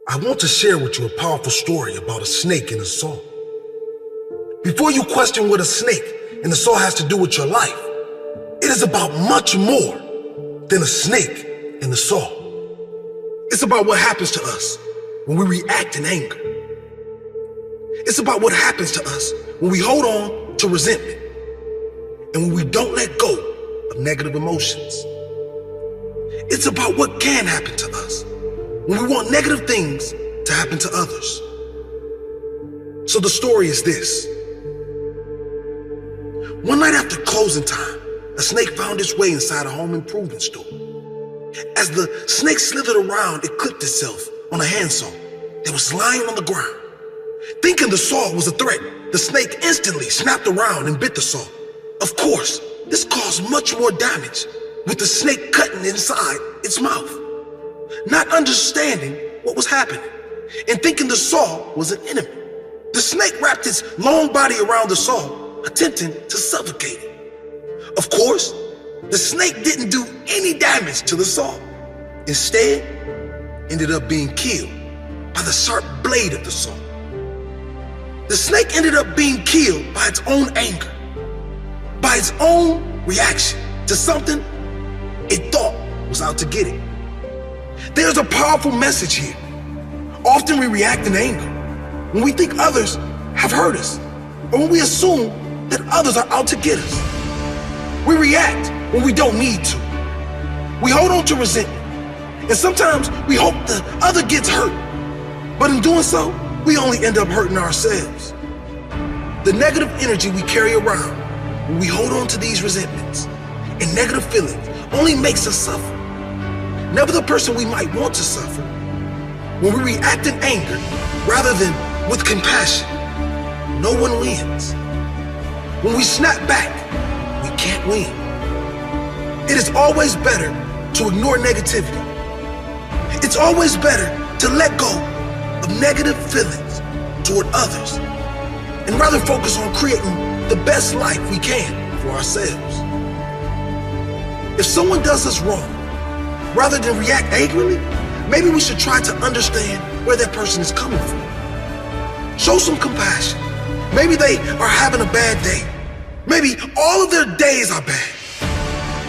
I want to share with you a powerful story about a snake and a saw. Before you question what a snake and a saw has to do with your life, it is about much more than a snake and a saw. It's about what happens to us when we react in anger. It's about what happens to us when we hold on to resentment and when we don't let go of negative emotions. It's about what can happen to us when we want negative things to happen to others. So the story is this. One night after closing time, a snake found its way inside a home improvement store. As the snake slithered around, it clipped itself on a handsaw that was lying on the ground. Thinking the saw was a threat, the snake instantly snapped around and bit the saw. Of course, this caused much more damage, with the snake cutting inside its mouth. Not understanding what was happening and thinking the saw was an enemy, the snake wrapped its long body around the saw, attempting to suffocate it. Of course, the snake didn't do any damage to the saw. Instead, ended up being killed by the sharp blade of the saw. The snake ended up being killed by its own anger, by its own reaction to something it thought was out to get it. There's a powerful message here. Often we react in anger when we think others have hurt us, or when we assume that others are out to get us. We react when we don't need to. We hold on to resentment, and sometimes we hope the other gets hurt, but in doing so, we only end up hurting ourselves. The negative energy we carry around when we hold on to these resentments and negative feelings only makes us suffer. Never the person we might want to suffer. When we react in anger rather than with compassion, no one wins. When we snap back, we can't win. It is always better to ignore negativity. It's always better to let go of negative feelings toward others and rather focus on creating the best life we can for ourselves. If someone does us wrong, rather than react angrily, maybe we should try to understand where that person is coming from. Show some compassion. Maybe they are having a bad day. Maybe all of their days are bad.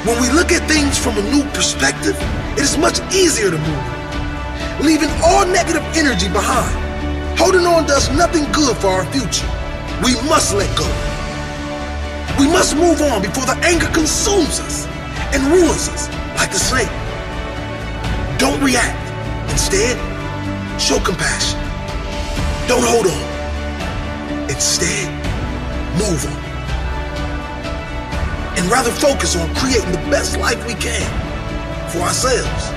When we look at things from a new perspective, it is much easier to move on, leaving all negative energy behind. Holding on does nothing good for our future. We must let go. We must move on before the anger consumes us and ruins us like the snake. Don't react. Instead, show compassion. Don't hold on. Instead, move on. And rather focus on creating the best life we can for ourselves.